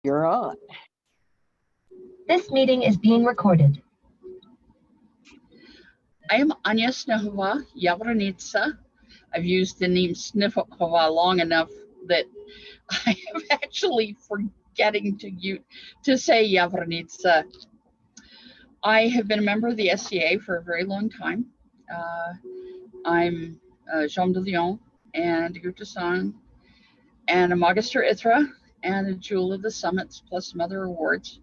You're on. This meeting is being recorded. I am Anya Snehova Yavranitsa. I've used the name Snehova long enough that I am actually forgetting to say Yavranitsa. I have been a member of the SCA for a very long time. Uh, I'm a Jean de Lyon and a Gupta Song and a Magister Ithra and a Jewel of the Summits, plus some other awards,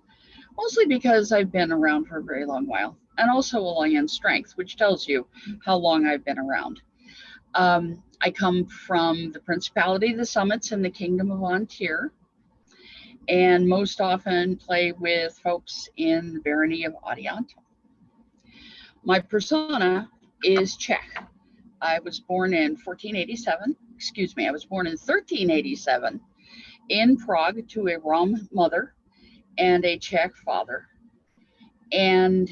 mostly because I've been around for a very long while, and also a long in strength, which tells you how long I've been around. I come from the Principality of the Summits in the Kingdom of Antir, and most often play with folks in the Barony of Aila'ntha. My persona is Czech. I was born in 1487, I was born in 1387 in Prague to a Rom mother and a Czech father. And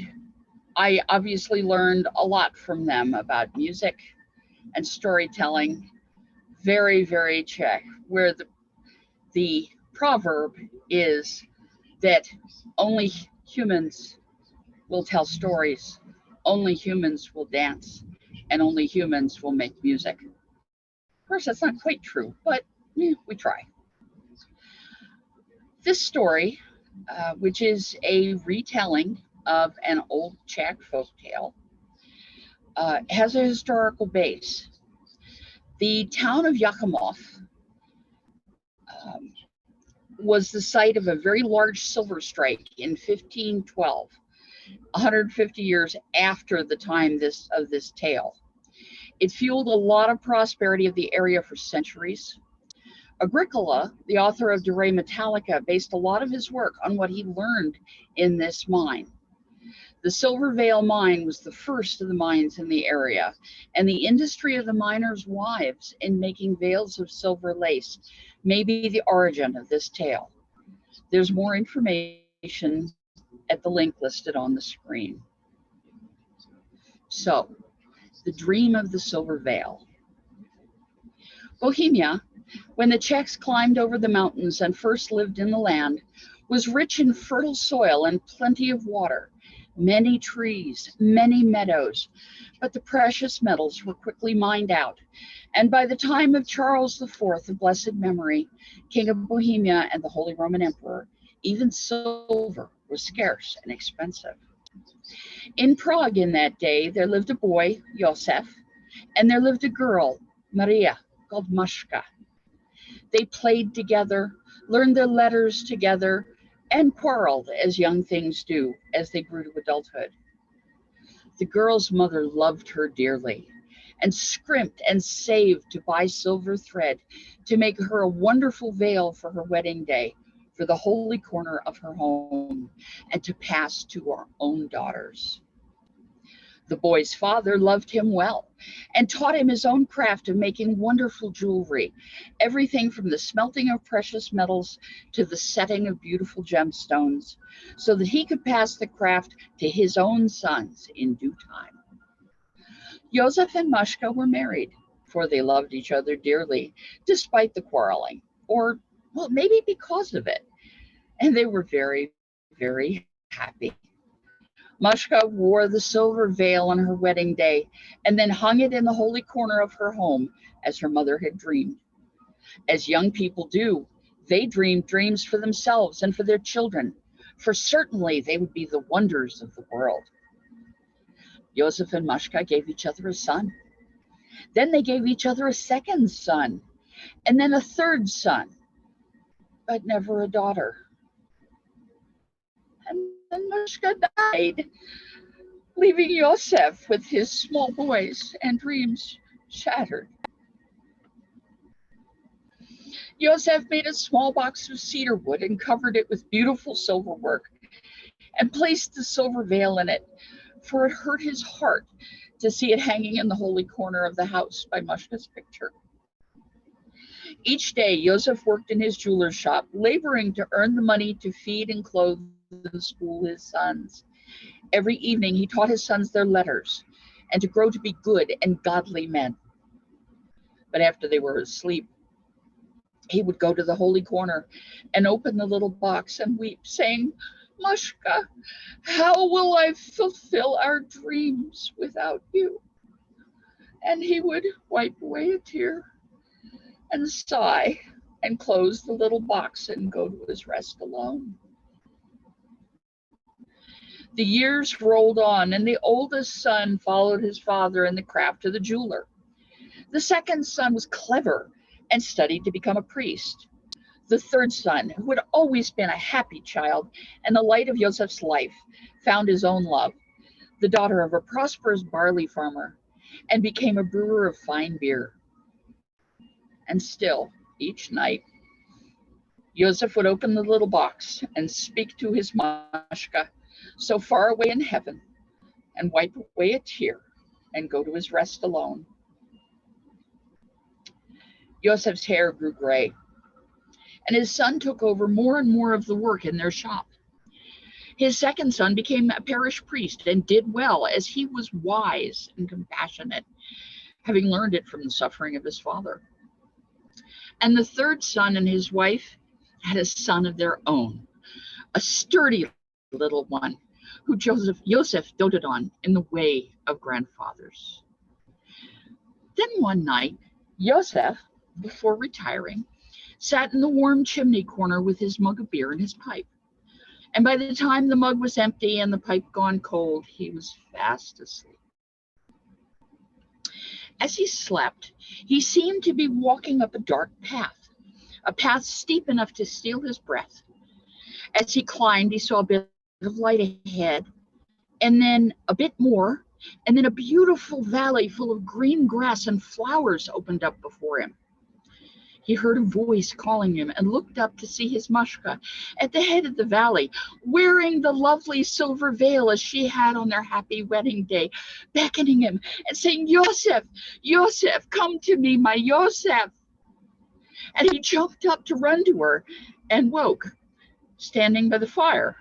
I obviously learned a lot from them about music and storytelling, very, very Czech, where the proverb is that only humans will tell stories, only humans will dance, and only humans will make music. Of course, that's not quite true, but we try. This story, which is a retelling of an old Czech folktale, has a historical base. The town of Yakimov was the site of a very large silver strike in 1512, 150 years after the time of this tale. It fueled a lot of prosperity of the area for centuries. Agricola, the author of De Re Metallica, based a lot of his work on what he learned in this mine. The Silver Veil mine was the first of the mines in the area, and the industry of the miners' wives in making veils of silver lace may be the origin of this tale. There's more information at the link listed on the screen. So, the dream of the Silver Veil. Bohemia, when the Czechs climbed over the mountains and first lived in the land, was rich in fertile soil and plenty of water, many trees, many meadows, but the precious metals were quickly mined out, and by the time of Charles IV of blessed memory, King of Bohemia and the Holy Roman Emperor, even silver was scarce and expensive. In Prague in that day, there lived a boy, Josef, and there lived a girl, Maria, called Mashka. They played together, learned their letters together, and quarreled as young things do as they grew to adulthood. The girl's mother loved her dearly and scrimped and saved to buy silver thread to make her a wonderful veil for her wedding day, for the holy corner of her home, and to pass to our own daughters. The boy's father loved him well and taught him his own craft of making wonderful jewelry, everything from the smelting of precious metals to the setting of beautiful gemstones, so that he could pass the craft to his own sons in due time. Josef and Mashka were married, for they loved each other dearly, despite the quarreling, or, well, maybe because of it. And they were very, very happy. Mashka wore the silver veil on her wedding day and then hung it in the holy corner of her home as her mother had dreamed. As young people do, they dreamed dreams for themselves and for their children, for certainly they would be the wonders of the world. Josef and Mashka gave each other a son. Then they gave each other a second son, and then a third son, but never a daughter. And then Mashka died, leaving Yosef with his small boys and dreams shattered. Yosef made a small box of cedar wood and covered it with beautiful silver work and placed the silver veil in it, for it hurt his heart to see it hanging in the holy corner of the house by Mashka's picture. Each day, Yosef worked in his jeweler's shop, laboring to earn the money to feed and clothe and school his sons. Every evening, he taught his sons their letters and to grow to be good and godly men. But after they were asleep, He would go to the holy corner and open the little box and weep, saying, Mashka, how will I fulfill our dreams without you? And he would wipe away a tear and sigh and close the little box and go to his rest alone. The years rolled on, and the oldest son followed his father in the craft of the jeweler. The second son was clever and studied to become a priest. The third son, who had always been a happy child and the light of Joseph's life, found his own love, the daughter of a prosperous barley farmer, and became a brewer of fine beer. And still, each night, Joseph would open the little box and speak to his Mashka, so far away in heaven, and wipe away a tear and go to his rest alone. Joseph's hair grew gray, and his son took over more and more of the work in their shop. His second son became a parish priest and did well, as he was wise and compassionate, having learned it from the suffering of his father. And the third son and his wife had a son of their own, a sturdy little one, who Joseph doted on in the way of grandfathers. Then one night, Joseph, before retiring, sat in the warm chimney corner with his mug of beer and his pipe. And by the time the mug was empty and the pipe gone cold, he was fast asleep. As he slept, he seemed to be walking up a dark path, a path steep enough to steal his breath. As he climbed, he saw a bit of light ahead, and then a bit more, and then a beautiful valley full of green grass and flowers opened up before him. He heard a voice calling him and looked up to see his Mashka at the head of the valley, wearing the lovely silver veil as she had on their happy wedding day, beckoning him and saying, Yosef, Yosef, come to me, my Yosef. And he jumped up to run to her and woke, standing by the fire,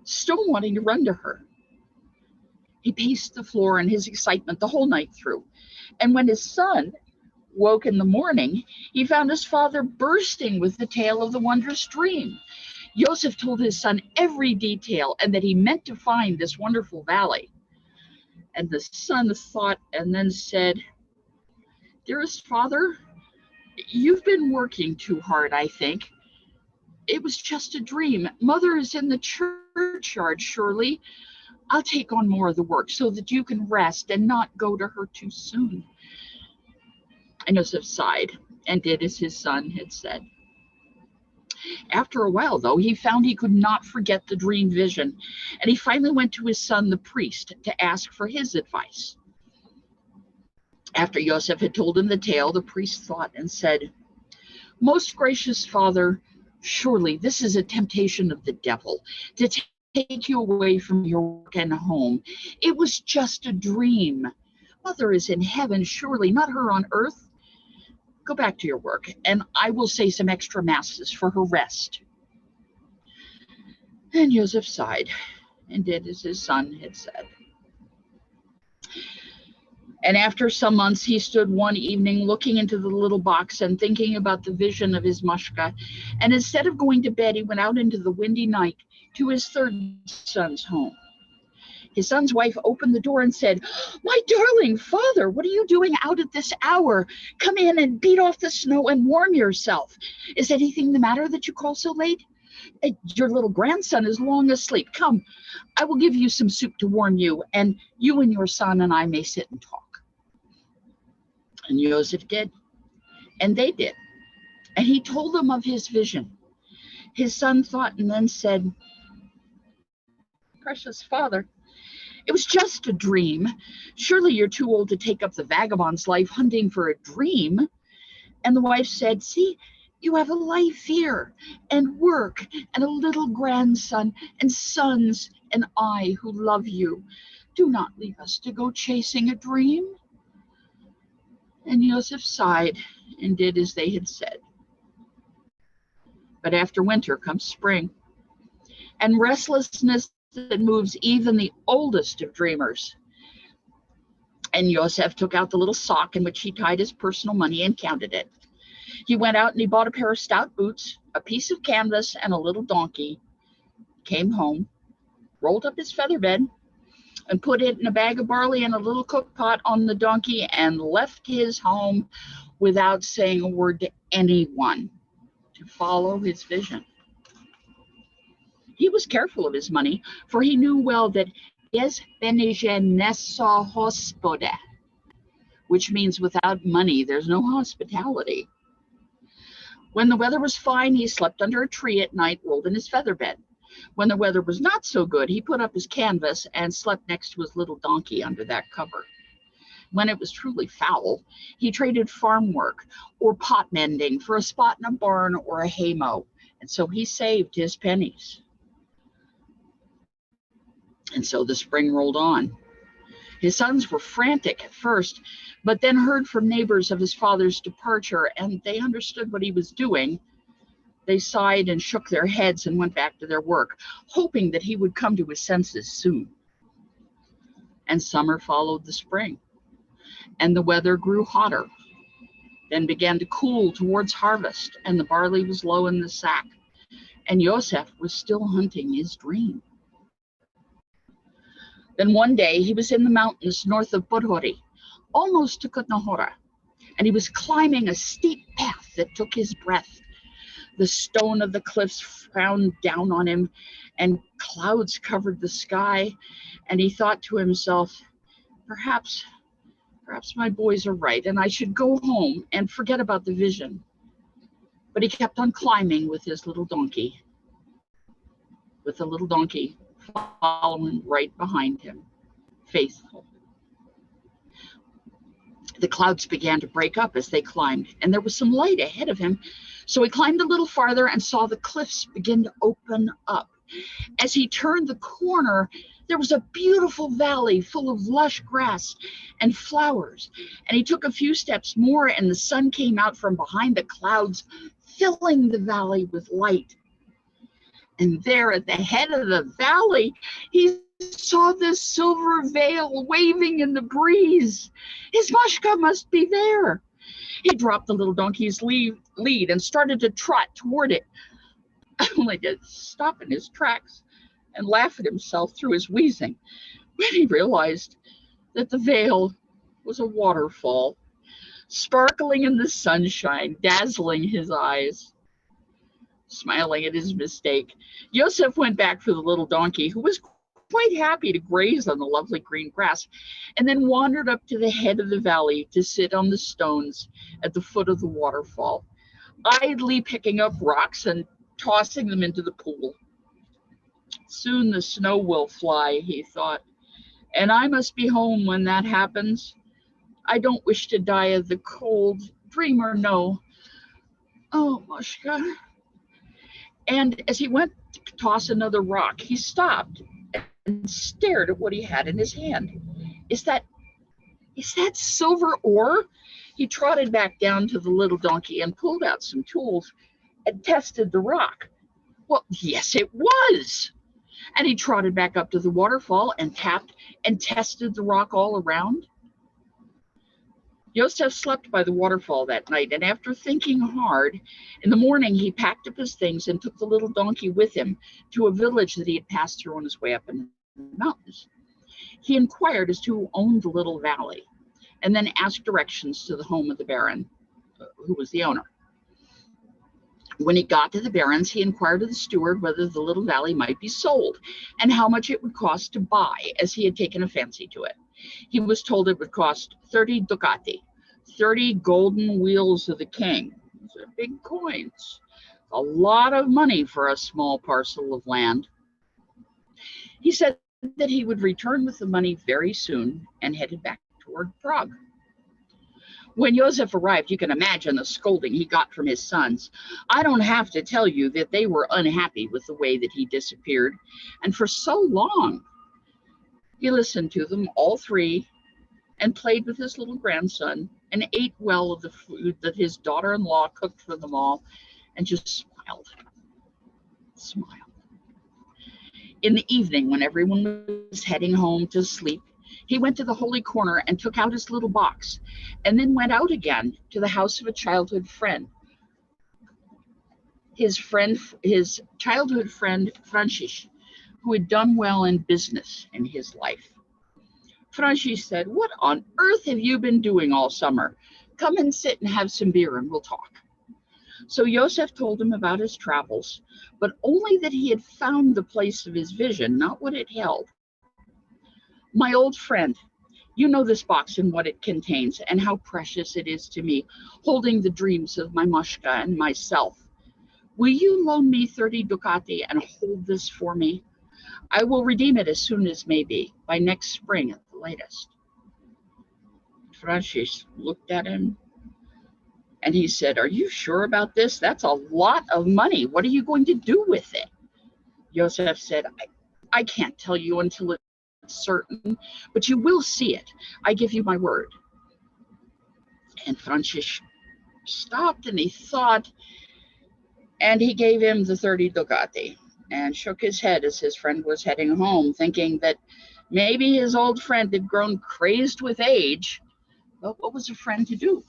still wanting to run to her. He paced the floor in his excitement the whole night through. And when his son woke in the morning, he found his father bursting with the tale of the wondrous dream. Joseph told his son every detail and that he meant to find this wonderful valley. And the son thought and then said, Dearest father, you've been working too hard, I think. It was just a dream. Mother is in the churchyard, surely. I'll take on more of the work so that you can rest and not go to her too soon. And Joseph sighed and did as his son had said. After a while, though, he found he could not forget the dream vision, and he finally went to his son, the priest, to ask for his advice. After Joseph had told him the tale, the priest thought and said, Most gracious father, surely this is a temptation of the devil to take you away from your work and home. It was just a dream. Mother is in heaven, surely, not her on earth. Go back to your work, and I will say some extra masses for her rest. And Joseph sighed and did as his son had said. And after some months, he stood one evening looking into the little box and thinking about the vision of his Mashka. And instead of going to bed, he went out into the windy night to his third son's home. His son's wife opened the door and said, My darling father, what are you doing out at this hour? Come in and beat off the snow and warm yourself. Is anything the matter that you call so late? Your little grandson is long asleep. Come, I will give you some soup to warm you, and you and your son and I may sit and talk. And Joseph did, and they did. And he told them of his vision. His son thought and then said, Precious father, it was just a dream. Surely you're too old to take up the vagabond's life hunting for a dream. And the wife said, See, you have a life here and work and a little grandson and sons and I who love you. Do not leave us to go chasing a dream. And Joseph sighed and did as they had said. But after winter comes spring, and restlessness that moves even the oldest of dreamers. And Joseph took out the little sock in which he tied his personal money and counted it. He went out and he bought a pair of stout boots, a piece of canvas, and a little donkey, came home, rolled up his feather bed, and put it in a bag of barley and a little cook pot on the donkey and left his home without saying a word to anyone to follow his vision. He was careful of his money, for he knew well that es benige nesso hospode, which means without money, there's no hospitality. When the weather was fine, he slept under a tree at night, rolled in his feather bed. When the weather was not so good, he put up his canvas and slept next to his little donkey under that cover. When it was truly foul, he traded farm work or pot mending for a spot in a barn or a haymow, and so he saved his pennies. And so the spring rolled on. His sons were frantic at first, but then heard from neighbors of his father's departure, and they understood what he was doing. They sighed and shook their heads and went back to their work, hoping that he would come to his senses soon. And summer followed the spring, and the weather grew hotter, then began to cool towards harvest, and the barley was low in the sack, and Yosef was still hunting his dream. Then one day he was in the mountains north of Bodhori, almost to Kutnahora, and he was climbing a steep path that took his breath. The stone of the cliffs frowned down on him, and clouds covered the sky, and he thought to himself, perhaps my boys are right, and I should go home and forget about the vision. But he kept on climbing with his little donkey, following right behind him, faithful. The clouds began to break up as they climbed, and there was some light ahead of him. So he climbed a little farther and saw the cliffs begin to open up. As he turned the corner, there was a beautiful valley full of lush grass and flowers. And he took a few steps more, and the sun came out from behind the clouds, filling the valley with light. And there at the head of the valley, he saw the silver veil waving in the breeze. His Mashka must be there. He dropped the little donkey's lead and started to trot toward it, only to stop in his tracks and laugh at himself through his wheezing when he realized that the veil was a waterfall, sparkling in the sunshine, dazzling his eyes. Smiling at his mistake, Yosef went back for the little donkey, who was quite happy to graze on the lovely green grass, and then wandered up to the head of the valley to sit on the stones at the foot of the waterfall, idly picking up rocks and tossing them into the pool. Soon the snow will fly, he thought, and I must be home when that happens. I don't wish to die of the cold, dream or no. Oh, Mashka. And as he went to toss another rock, he stopped and stared at what he had in his hand. Is that silver ore? He trotted back down to the little donkey and pulled out some tools and tested the rock. Well, yes, it was. And he trotted back up to the waterfall and tapped and tested the rock all around. Yosef slept by the waterfall that night, and after thinking hard, in the morning he packed up his things and took the little donkey with him to a village that he had passed through on his way up in the mountains. He inquired as to who owned the little valley, and then asked directions to the home of the Baron, who was the owner. When he got to the Baron's, he inquired of the steward whether the little valley might be sold and how much it would cost to buy, as he had taken a fancy to it. He was told it would cost 30 ducati, 30 golden wheels of the king. Those are big coins. A lot of money for a small parcel of land. He said that he would return with the money very soon and headed back toward Prague. When Yosef arrived, you can imagine the scolding he got from his sons. I don't have to tell you that they were unhappy with the way that he disappeared, and for so long. He listened to them, all three, and played with his little grandson and ate well of the food that his daughter-in-law cooked for them all, and just smiled. In the evening, when everyone was heading home to sleep, he went to the holy corner and took out his little box, and then went out again to the house of a childhood friend his childhood friend Francis, who had done well in business in his life. Francis said, "What on earth have you been doing all summer? Come and sit and have some beer and we'll talk." So Joseph told him about his travels, but only that he had found the place of his vision, not what it held. "My old friend, you know this box and what it contains and how precious it is to me, holding the dreams of my Mashka and myself. Will you loan me 30 ducati and hold this for me? I will redeem it as soon as may be, by next spring at the latest." Francis looked at him and he said, "Are you sure about this? That's a lot of money. What are you going to do with it?" Joseph said, I can't tell you until it's certain, but you will see it. I give you my word." And Francis stopped and he thought, and he gave him the 30 ducati and shook his head as his friend was heading home, thinking that maybe his old friend had grown crazed with age. But what was a friend to do?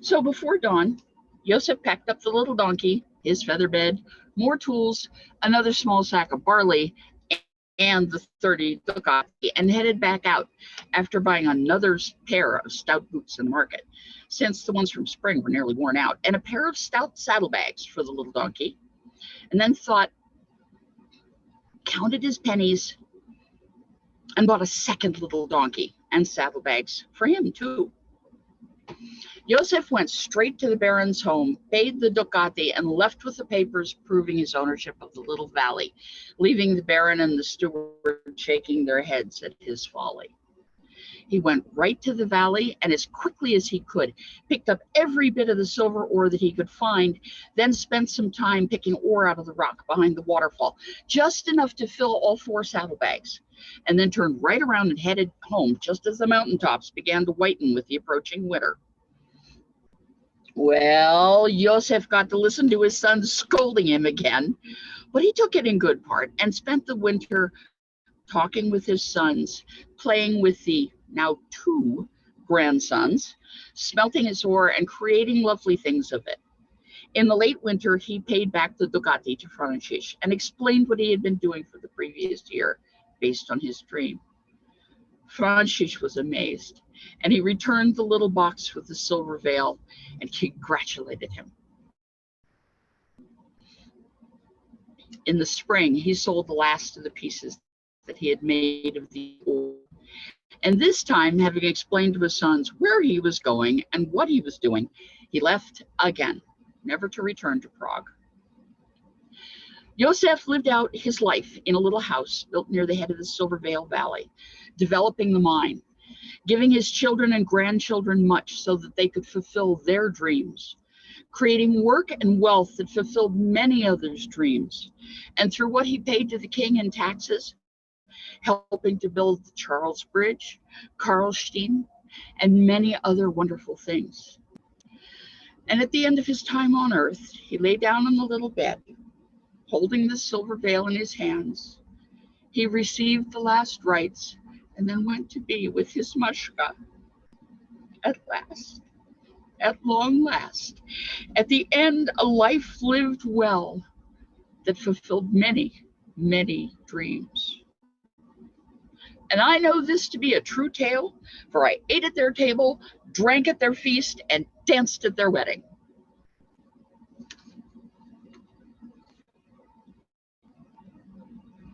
So before dawn, Joseph packed up the little donkey, his feather bed, more tools, another small sack of barley, and the 30 ducati, and headed back out after buying another pair of stout boots in the market, since the ones from spring were nearly worn out, and a pair of stout saddlebags for the little donkey, and then counted his pennies, and bought a second little donkey and saddlebags for him too. Joseph went straight to the Baron's home, paid the ducati, and left with the papers proving his ownership of the little valley, leaving the Baron and the steward shaking their heads at his folly. He went right to the valley and, as quickly as he could, picked up every bit of the silver ore that he could find, then spent some time picking ore out of the rock behind the waterfall, just enough to fill all 4 saddlebags, and then turned right around and headed home just as the mountaintops began to whiten with the approaching winter. Well, Joseph got to listen to his son scolding him again, but he took it in good part and spent the winter talking with his sons, playing with the now 2 grandsons, smelting his ore and creating lovely things of it. In the late winter, he paid back the ducati to Francis and explained what he had been doing for the previous year based on his dream. Francis was amazed, and he returned the little box with the silver veil and congratulated him. In the spring, he sold the last of the pieces that he had made of the ore, and this time, having explained to his sons where he was going and what he was doing, he left again, never to return to Prague. Joseph lived out his life in a little house built near the head of the Silver Veil Valley, developing the mine, giving his children and grandchildren much so that they could fulfill their dreams, creating work and wealth that fulfilled many others' dreams, and through what he paid to the king in taxes, helping to build the Charles Bridge, Karlstein, and many other wonderful things. And at the end of his time on earth, he lay down on the little bed, holding the silver veil in his hands. He received the last rites and then went to be with his Mashka. At last, at long last, at the end, a life lived well that fulfilled many, many dreams. And I know this to be a true tale, for I ate at their table, drank at their feast, and danced at their wedding.